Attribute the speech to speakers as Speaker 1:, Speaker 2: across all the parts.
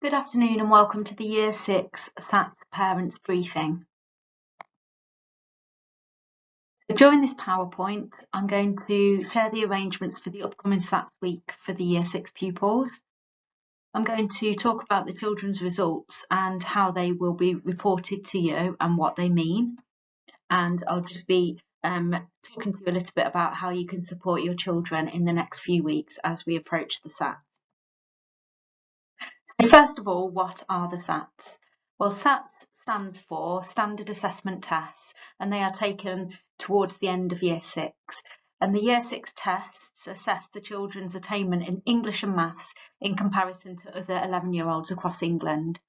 Speaker 1: Good afternoon and welcome to the Year 6 SATS Parents Briefing. During this PowerPoint, I'm going to share the arrangements for the upcoming SATS week for the Year 6 pupils. I'm going to talk about the children's results and how they will be reported to you and what they mean. And I'll just be talking to you a little bit about how you can support your children in the next few weeks as we approach the SATs. So first of all, what are the SATs? Well, SATs stands for Standard Assessment Tests, and they are taken towards the end of Year 6. And the Year 6 tests assess the children's attainment in English and maths in comparison to other 11-year-olds across England.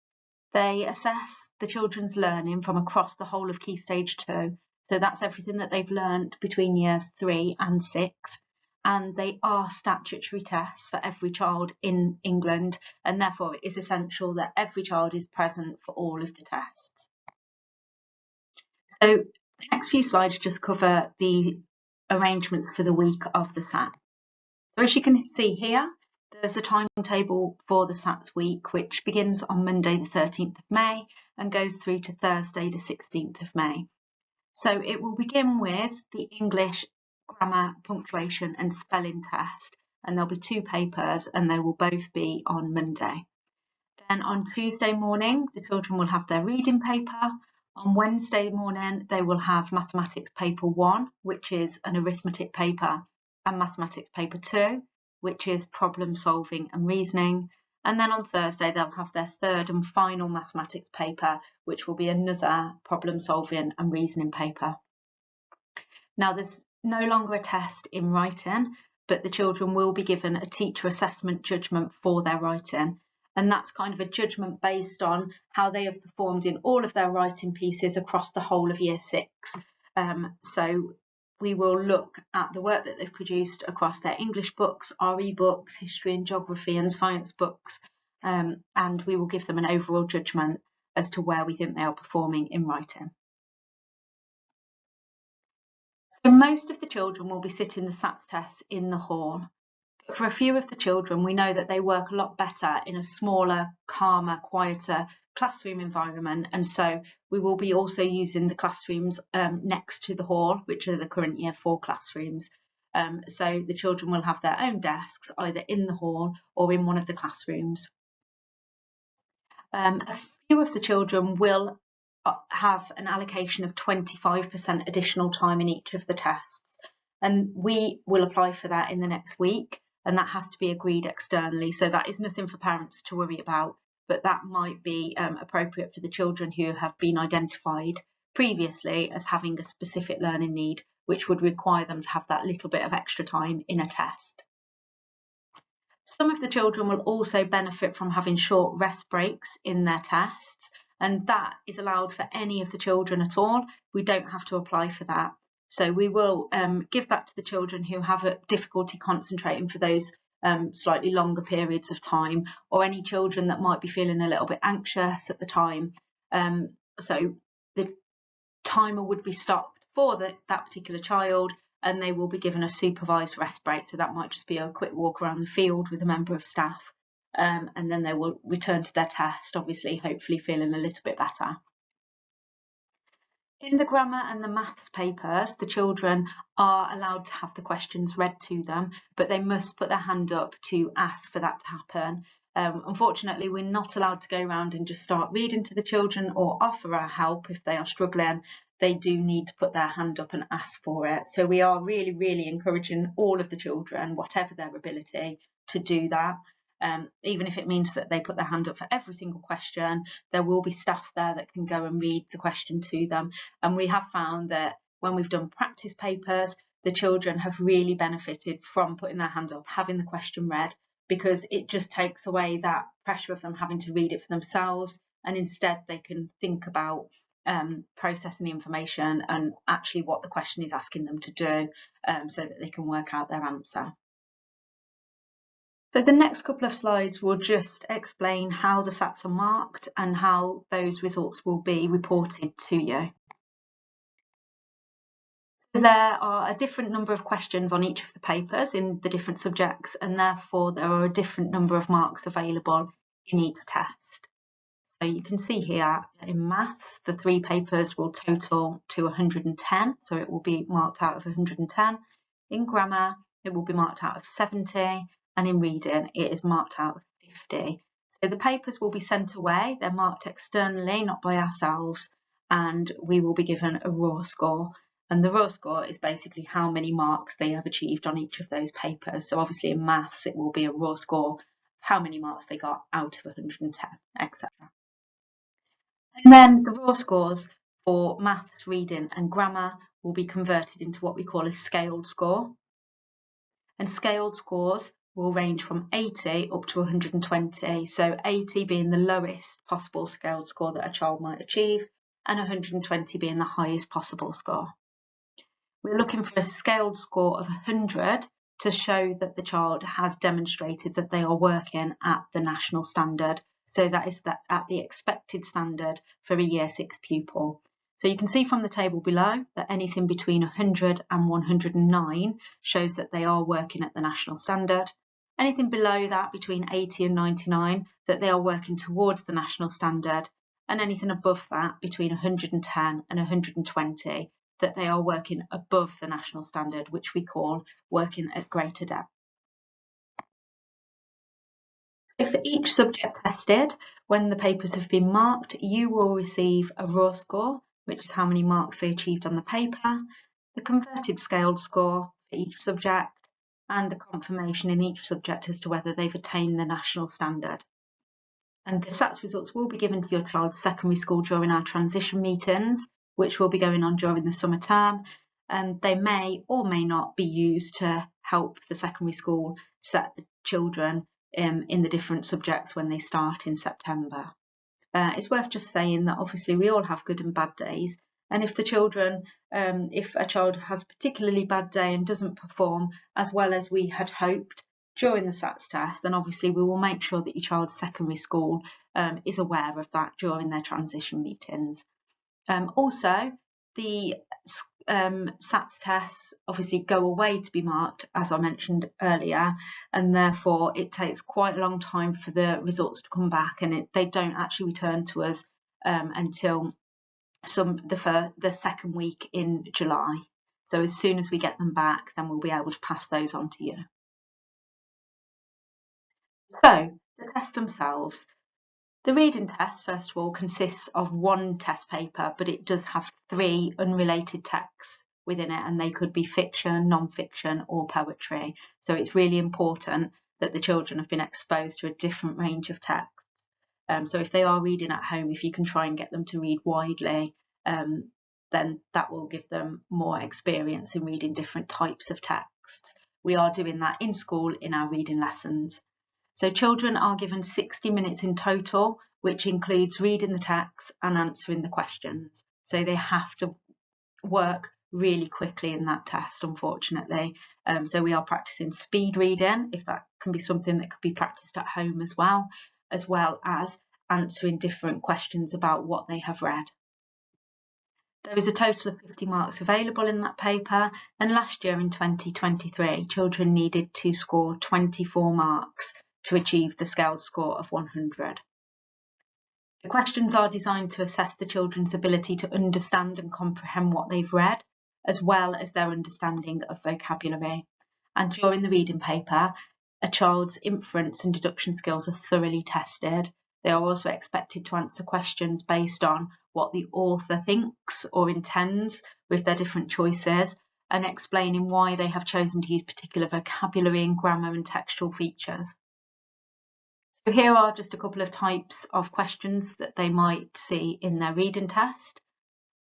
Speaker 1: They assess the children's learning from across the whole of Key Stage 2, so that's everything that they've learned between Years 3 and 6. And they are statutory tests for every child in England, and therefore it is essential that every child is present for all of the tests. So the next few slides just cover the arrangement for the week of the SAT. So as you can see here, there's a timetable for the SATs week, which begins on Monday the 13th of May and goes through to Thursday the 16th of May. So it will begin with the English, grammar, punctuation and spelling test, and there'll be 2 papers and they will both be on Monday. Then on Tuesday morning, the children will have their reading paper. On Wednesday morning, they will have mathematics paper 1, which is an arithmetic paper, and mathematics paper 2, which is problem solving and reasoning. And then on Thursday, they'll have their 3rd and final mathematics paper, which will be another problem solving and reasoning paper. Now, there's no longer a test in writing, but the children will be given a teacher assessment judgment for their writing. And that's kind of a judgment based on how they have performed in all of their writing pieces across the whole of Year 6. So we will look at the work that they've produced across their English books, RE books, history and geography and science books, and we will give them an overall judgment as to where we think they are performing in writing. So most of the children will be sitting the SATs tests in the hall. But for a few of the children, we know that they work a lot better in a smaller, calmer, quieter classroom environment, and so we will be also using the classrooms next to the hall, which are the current Year 4 classrooms. So the children will have their own desks either in the hall or in one of the classrooms. A few of the children will have an allocation of 25% additional time in each of the tests, and we will apply for that in the next week, and that has to be agreed externally, so that is nothing for parents to worry about, but that might be appropriate for the children who have been identified previously as having a specific learning need, which would require them to have that little bit of extra time in a test. Some of the children will also benefit from having short rest breaks in their tests, and that is allowed for any of the children at all. We don't have to apply for that. So we will give that to the children who have a difficulty concentrating for those slightly longer periods of time, or any children that might be feeling a little bit anxious at the time. So the timer would be stopped for that particular child, and they will be given a supervised rest break. So that might just be a quick walk around the field with a member of staff, and then they will return to their test, obviously, hopefully feeling a little bit better. In the grammar and the maths papers, the children are allowed to have the questions read to them, but they must put their hand up to ask for that to happen. Unfortunately, we're not allowed to go around and just start reading to the children or offer our help if they are struggling. They do need to put their hand up and ask for it. So we are really, really encouraging all of the children, whatever their ability, to do that. Even if it means that they put their hand up for every single question, there will be staff there that can go and read the question to them. And we have found that when we've done practice papers, the children have really benefited from putting their hand up, having the question read, because it just takes away that pressure of them having to read it for themselves, and instead they can think about processing the information and actually what the question is asking them to do, so that they can work out their answer. So the next couple of slides will just explain how the SATs are marked and how those results will be reported to you. So there are a different number of questions on each of the papers in the different subjects, and therefore there are a different number of marks available in each test. So you can see here that in maths, the 3 papers will total to 110, so it will be marked out of 110. In grammar, it will be marked out of 70, and in reading, it is marked out of 50. So the papers will be sent away, they're marked externally, not by ourselves, and we will be given a raw score. And the raw score is basically how many marks they have achieved on each of those papers. So obviously in maths, it will be a raw score, how many marks they got out of 110, etc. And then the raw scores for maths, reading and grammar will be converted into what we call a scaled score. And scaled scores will range from 80 up to 120. So 80 being the lowest possible scaled score that a child might achieve, and 120 being the highest possible score. We're looking for a scaled score of 100 to show that the child has demonstrated that they are working at the national standard. So that is at the expected standard for a Year 6 pupil. So you can see from the table below that anything between 100 and 109 shows that they are working at the national standard. Anything below that, between 80 and 99, that they are working towards the national standard. And anything above that, between 110 and 120, that they are working above the national standard, which we call working at greater depth. If for each subject tested, when the papers have been marked, you will receive a raw score, which is how many marks they achieved on the paper, the converted scaled score for each subject, and the confirmation in each subject as to whether they've attained the national standard. And the SATS results will be given to your child's secondary school during our transition meetings, which will be going on during the summer term, and they may or may not be used to help the secondary school set the children in the different subjects when they start in September. It's worth just saying that obviously we all have good and bad days, and if the children, if a child has a particularly bad day and doesn't perform as well as we had hoped during the SATS test, then obviously we will make sure that your child's secondary school is aware of that during their transition meetings. Also, the SATS tests obviously go away to be marked, as I mentioned earlier, and therefore it takes quite a long time for the results to come back, and they don't actually return to us until the second week in July. So as soon as we get them back, then we'll be able to pass those on to you. So the tests themselves. The reading test, first of all, consists of 1 test paper, but it does have 3 unrelated texts within it, and they could be fiction, non-fiction or poetry. So it's really important that the children have been exposed to a different range of texts. So if they are reading at home, if you can try and get them to read widely, then that will give them more experience in reading different types of texts. We are doing that in school in our reading lessons. So children are given 60 minutes in total, which includes reading the text and answering the questions. So they have to work really quickly in that test, unfortunately. So we are practicing speed reading, if that can be something that could be practiced at home as well as answering different questions about what they have read. There is a total of 50 marks available in that paper, and last year in 2023, children needed to score 24 marks to achieve the scaled score of 100. The questions are designed to assess the children's ability to understand and comprehend what they've read, as well as their understanding of vocabulary. And during the reading paper, a child's inference and deduction skills are thoroughly tested. They are also expected to answer questions based on what the author thinks or intends with their different choices, and explaining why they have chosen to use particular vocabulary and grammar and textual features. So here are just a couple of types of questions that they might see in their reading test.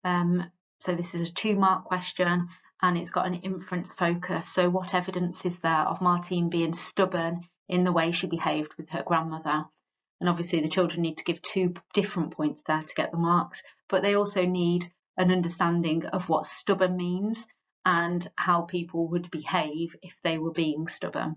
Speaker 1: So this is a 2-mark question, and it's got an inference focus. So what evidence is there of Martine being stubborn in the way she behaved with her grandmother? And obviously the children need to give 2 different points there to get the marks, but they also need an understanding of what stubborn means and how people would behave if they were being stubborn.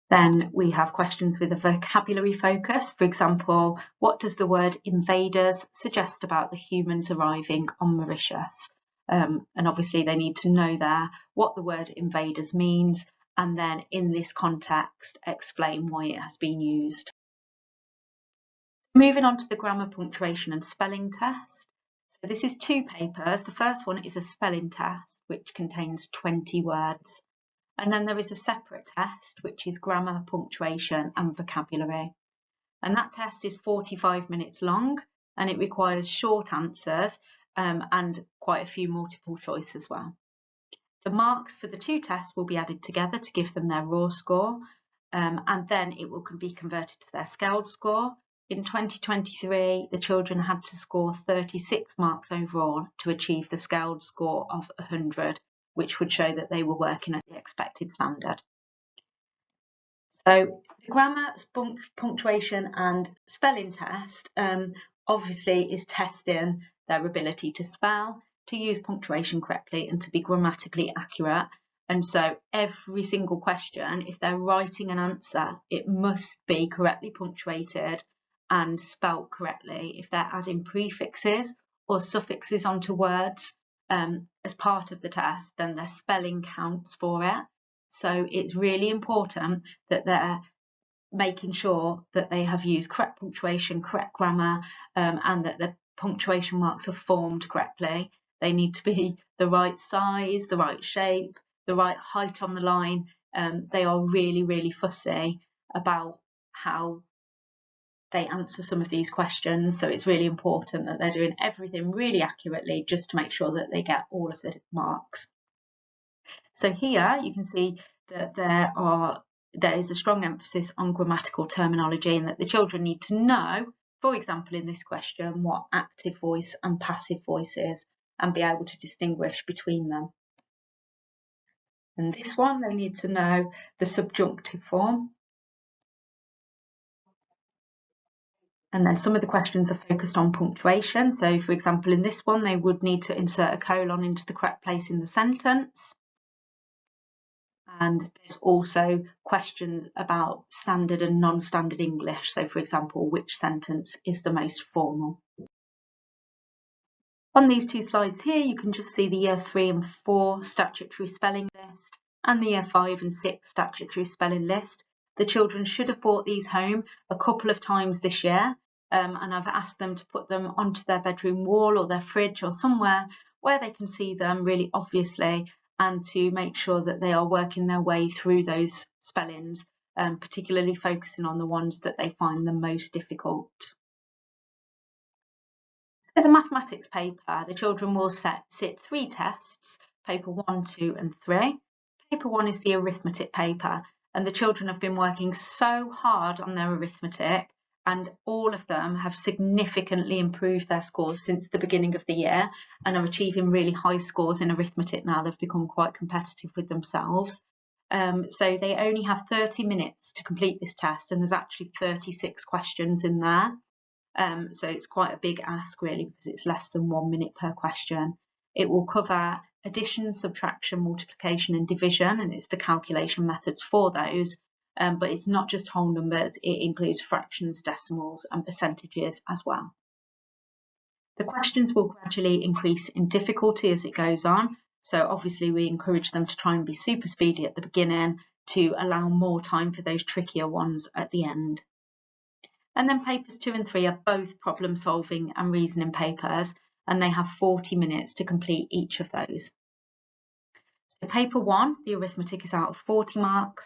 Speaker 1: Then we have questions with a vocabulary focus. For example, what does the word invaders suggest about the humans arriving on Mauritius? And obviously they need to know there what the word invaders means, and then in this context explain why it has been used. Moving on to the grammar, punctuation and spelling test. So this is 2 papers. The first one is a spelling test, which contains 20 words. And then there is a separate test, which is grammar, punctuation and vocabulary. And that test is 45 minutes long, and it requires short answers and quite a few multiple choice as well. The marks for the 2 tests will be added together to give them their raw score, and then it will be converted to their scaled score. In 2023, the children had to score 36 marks overall to achieve the scaled score of 100, which would show that they were working at the expected standard. So the grammar, punctuation and spelling test obviously is testing their ability to spell, to use punctuation correctly and to be grammatically accurate. And so every single question, if they're writing an answer, it must be correctly punctuated and spelt correctly. If they're adding prefixes or suffixes onto words as part of the test, then their spelling counts for it. So it's really important that they're making sure that they have used correct punctuation, correct grammar, and that the punctuation marks are formed correctly. They need to be the right size, the right shape, the right height on the line. They are really, really fussy about how they answer some of these questions. So it's really important that they're doing everything really accurately just to make sure that they get all of the marks. So here you can see that there is a strong emphasis on grammatical terminology and that the children need to know, for example, in this question, what active voice and passive voice is and be able to distinguish between them. And this one, they need to know the subjunctive form. And then some of the questions are focused on punctuation. So, for example, in this one, they would need to insert a colon into the correct place in the sentence. And there's also questions about standard and non-standard English. So, for example, which sentence is the most formal? On these 2 slides here, you can just see the Year 3 and 4 statutory spelling list and the Year 5 and 6 statutory spelling list. The children should have brought these home a couple of times this year, and I've asked them to put them onto their bedroom wall or their fridge or somewhere where they can see them really obviously, and to make sure that they are working their way through those spellings, particularly focusing on the ones that they find the most difficult. For the mathematics paper, the children will sit 3 tests, paper 1, 2 and 3. Paper 1 is the arithmetic paper, and the children have been working so hard on their arithmetic, and all of them have significantly improved their scores since the beginning of the year and are achieving really high scores in arithmetic now. They've become quite competitive with themselves. So they only have 30 minutes to complete this test, and there's actually 36 questions in there. So it's quite a big ask really, because it's less than 1 minute per question. It will cover addition, subtraction, multiplication and division, and it's the calculation methods for those. But it's not just whole numbers, it includes fractions, decimals and percentages as well. The questions will gradually increase in difficulty as it goes on. So obviously we encourage them to try and be super speedy at the beginning to allow more time for those trickier ones at the end. And then papers 2 and 3 are both problem solving and reasoning papers, and they have 40 minutes to complete each of those. So paper 1, the arithmetic, is out of 40 marks.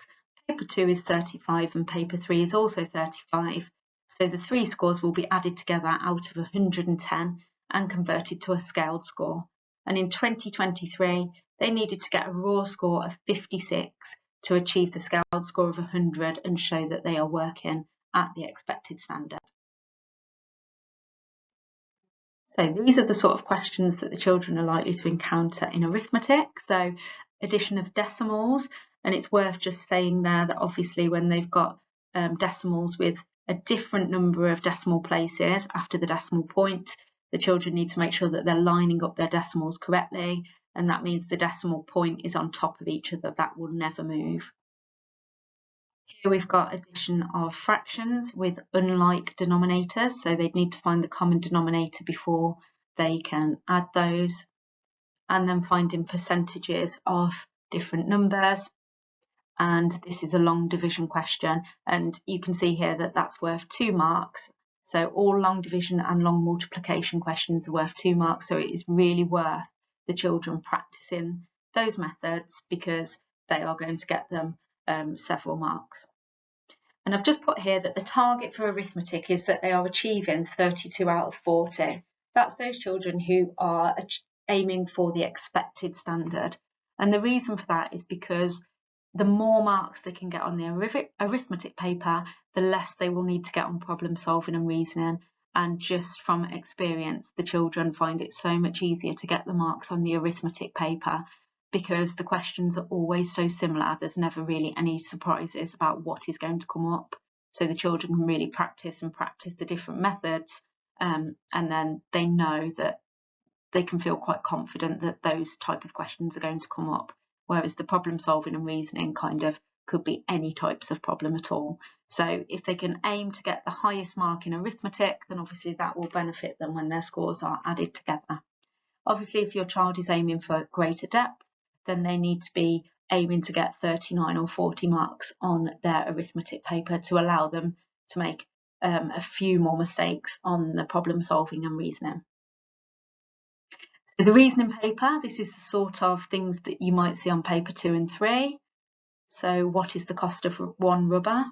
Speaker 1: Paper 2 is 35 and paper 3 is also 35. So the 3 scores will be added together out of 110 and converted to a scaled score. And in 2023, they needed to get a raw score of 56 to achieve the scaled score of 100 and show that they are working at the expected standard. So these are the sort of questions that the children are likely to encounter in arithmetic. So addition of decimals, and it's worth just saying there that obviously when they've got decimals with a different number of decimal places after the decimal point, the children need to make sure that they're lining up their decimals correctly, and that means the decimal point is on top of each other. That will never move. Here we've got addition of fractions with unlike denominators, so they'd need to find the common denominator before they can add those, and then finding percentages of different numbers. And this is a long division question, and you can see here that that's worth 2 marks. So all long division and long multiplication questions are worth 2 marks. So it is really worth the children practicing those methods because they are going to get them several marks. And I've just put here that the target for arithmetic is that they are achieving 32 out of 40. That's those children who are aiming for the expected standard. And the reason for that is because the more marks they can get on the arithmetic paper, the less they will need to get on problem solving and reasoning. And just from experience, the children find it so much easier to get the marks on the arithmetic paper because the questions are always so similar. There's never really any surprises about what is going to come up. So the children can really practice the different methods, and then they know that they can feel quite confident that those type of questions are going to come up, whereas the problem solving and reasoning kind of could be any types of problem at all. So if they can aim to get the highest mark in arithmetic, then obviously that will benefit them when their scores are added together. Obviously, if your child is aiming for greater depth, then they need to be aiming to get 39 or 40 marks on their arithmetic paper to allow them to make a few more mistakes on the problem solving and reasoning. So the reasoning paper, this is the sort of things that you might see on paper 2 and 3. So what is the cost of 1 rubber?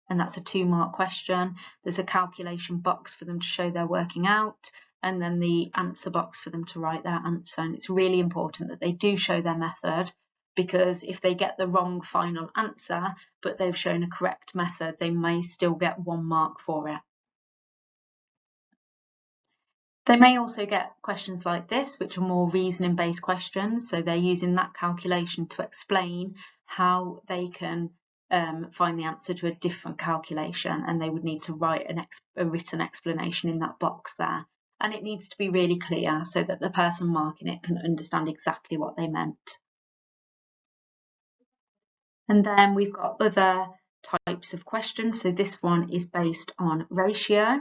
Speaker 1: And that's a 2-mark question. There's a calculation box for them to show they're working out, and then the answer box for them to write their answer. And it's really important that they do show their method, because if they get the wrong final answer, but they've shown a correct method, they may still get 1 mark for it. They may also get questions like this, which are more reasoning-based questions. So they're using that calculation to explain how they can find the answer to a different calculation, and they would need to write a written explanation in that box there. And it needs to be really clear so that the person marking it can understand exactly what they meant. And then we've got other types of questions. So this one is based on ratio.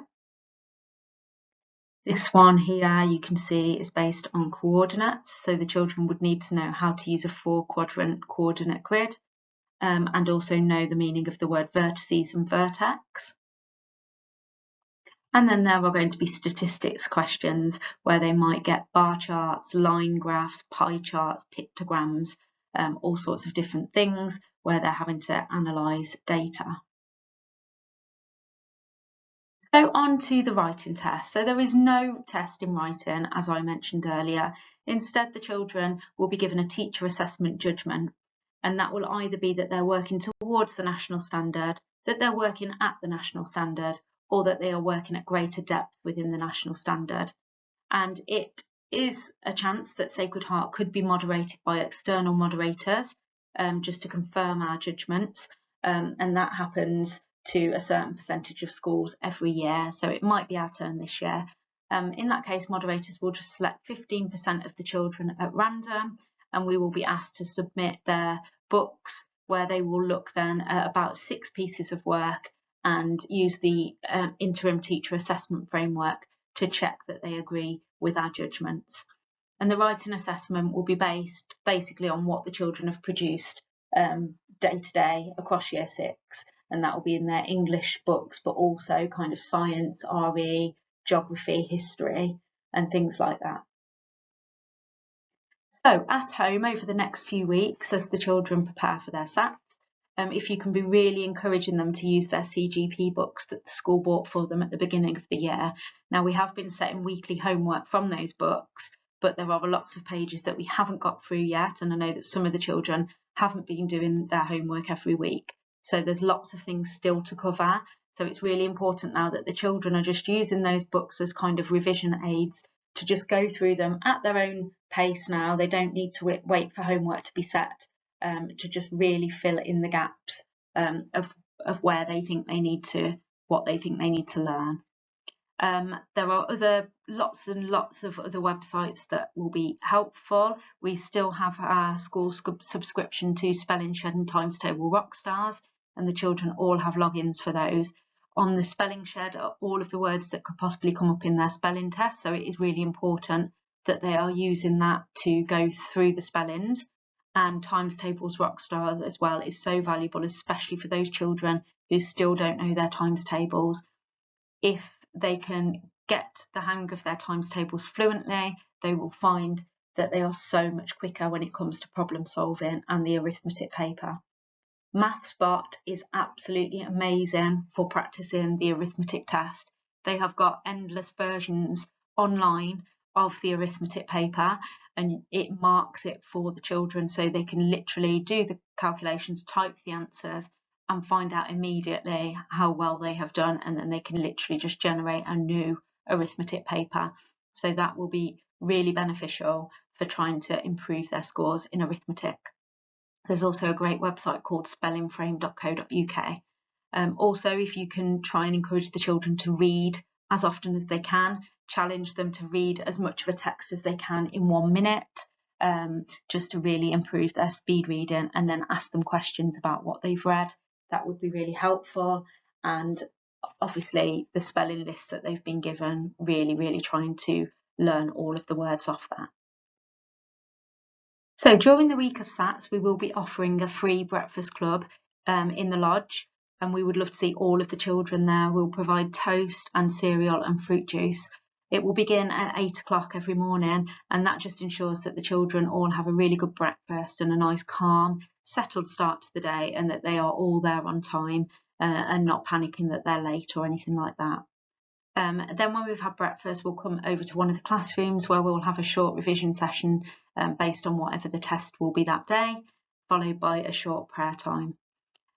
Speaker 1: This one here you can see is based on coordinates. So the children would need to know how to use a 4-quadrant coordinate grid, and also know the meaning of the word vertices and vertex. And then there are going to be statistics questions where they might get bar charts, line graphs, pie charts, pictograms, all sorts of different things where they're having to analyse data. So on to the writing test. So there is no test in writing, as I mentioned earlier. Instead, the children will be given a teacher assessment judgment, and that will either be that they're working towards the national standard, that they're working at the national standard, or that they are working at greater depth within the national standard. And it is a chance that Sacred Heart could be moderated by external moderators, just to confirm our judgments, and that happens to a certain percentage of schools every year, so it might be our turn this year. In that case, moderators will just select 15% of the children at random, and we will be asked to submit their books, where they will look then at about 6 pieces of work and use the interim teacher assessment framework to check that they agree with our judgments. And the writing assessment will be based basically on what the children have produced day to day across year 6. And that will be in their English books, but also kind of science, RE, geography, history, and things like that. So at home over the next few weeks, as the children prepare for their SATs, if you can be really encouraging them to use their CGP books that the school bought for them at the beginning of the year. Now, we have been setting weekly homework from those books, but there are lots of pages that we haven't got through yet, and I know that some of the children haven't been doing their homework every week. So there's lots of things still to cover. So it's really important now that the children are just using those books as kind of revision aids to just go through them at their own pace now. They don't need to wait for homework to be set, to just really fill in the gaps of where they think they need to, what they think they need to learn. There are lots and lots of other websites that will be helpful. We still have our school subscription to Spelling Shed and Times Table Rockstars, and the children all have logins for those. On the Spelling Shed are all of the words that could possibly come up in their spelling test, so it is really important that they are using that to go through the spellings. And Times Tables Rockstar as well is so valuable, especially for those children who still don't know their times tables. if they can get the hang of their times tables fluently, they will find that they are so much quicker when it comes to problem solving and the arithmetic paper. MathSpot is absolutely amazing for practicing the arithmetic test. They have got endless versions online of the arithmetic paper, and it marks it for the children so they can literally do the calculations, type the answers, and find out immediately how well they have done, and then they can literally just generate a new arithmetic paper. So that will be really beneficial for trying to improve their scores in arithmetic. There's also a great website called spellingframe.co.uk. Also, if you can try and encourage the children to read as often as they can, challenge them to read as much of a text as they can in 1 minute, just to really improve their speed reading, and then ask them questions about what they've read. That would be really helpful. And obviously the spelling list that they've been given, really trying to learn all of the words off that. So during the week of SATs, we will be offering a free breakfast club in the lodge, and we would love to see all of the children there. We'll provide toast and cereal and fruit juice. It will begin at 8 o'clock every morning, and that just ensures that the children all have a really good breakfast and a nice, calm, settled start to the day, and that they are all there on time and not panicking that they're late or anything like that. Then when we've had breakfast, we'll come over to one of the classrooms where we'll have a short revision session based on whatever the test will be that day, followed by a short prayer time.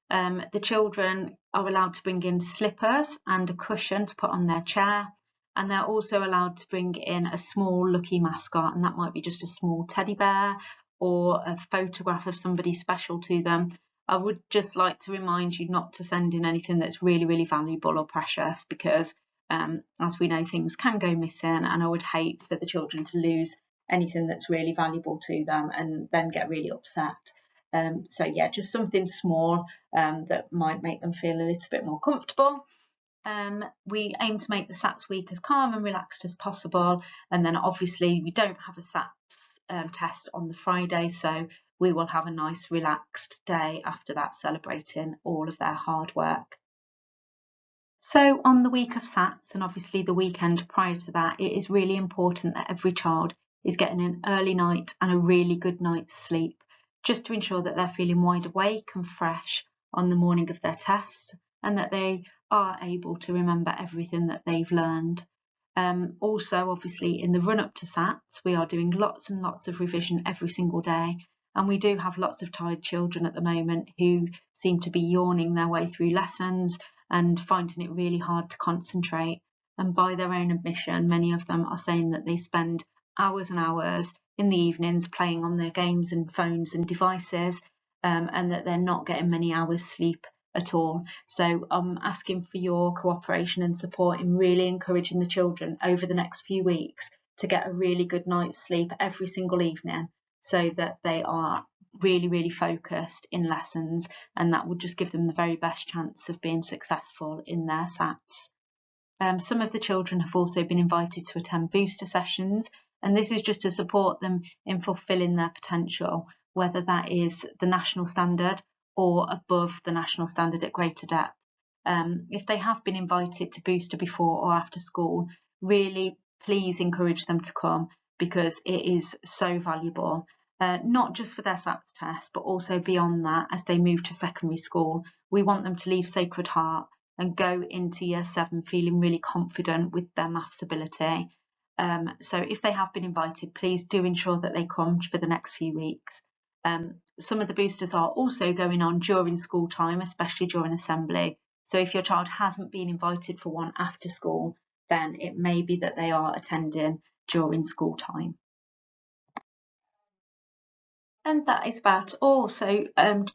Speaker 1: The children are allowed to bring in slippers and a cushion to put on their chair, and they're also allowed to bring in a small lucky mascot, and that might be just a small teddy bear or a photograph of somebody special to them. I would just like to remind you not to send in anything that's really valuable or precious, because as we know, things can go missing, and I would hate for the children to lose anything that's really valuable to them and then get really upset. So yeah, just something small that might make them feel a little bit more comfortable. We aim to make the SATs week as calm and relaxed as possible, and then obviously we don't have a SATs test on the Friday, so we will have a nice relaxed day after that, celebrating all of their hard work. So on the week of SATs, and obviously the weekend prior to that, it is really important that every child is getting an early night and a really good night's sleep, just to ensure that they're feeling wide awake and fresh on the morning of their test, and that they are able to remember everything that they've learned. Also, obviously, in the run-up to SATs, we are doing lots and lots of revision every single day, and we do have lots of tired children at the moment who seem to be yawning their way through lessons and finding it really hard to concentrate. And by their own admission, many of them are saying that they spend hours and hours in the evenings playing on their games and phones and devices, and that they're not getting many hours sleep at all. So I'm asking for your cooperation and support in really encouraging the children over the next few weeks to get a really good night's sleep every single evening, so that they are really focused in lessons, and that would just give them the very best chance of being successful in their SATs. Some of the children have also been invited to attend booster sessions, and this is just to support them in fulfilling their potential, whether that is the national standard or above the national standard at greater depth. If they have been invited to booster before or after school, really please encourage them to come, because it is so valuable. Not just for their SATs test, but also beyond that, as they move to secondary school. We want them to leave Sacred Heart and go into year 7 feeling really confident with their maths ability. So if they have been invited, please do ensure that they come for the next few weeks. Some of the boosters are also going on during school time, especially during assembly. So if your child hasn't been invited for one after school, then it may be that they are attending during school time. And that is about all. So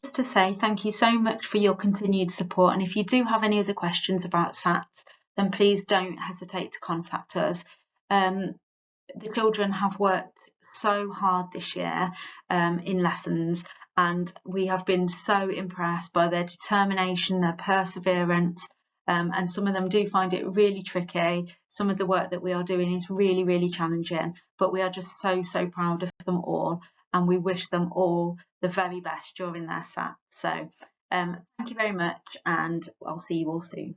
Speaker 1: just to say thank you so much for your continued support. And if you do have any other questions about SATs, then please don't hesitate to contact us. The children have worked so hard this year in lessons, and we have been so impressed by their determination, their perseverance, and some of them do find it really tricky. Some of the work that we are doing is really challenging, but we are just so proud of them all, and we wish them all the very best during their SAT. So thank you very much, and I'll see you all soon.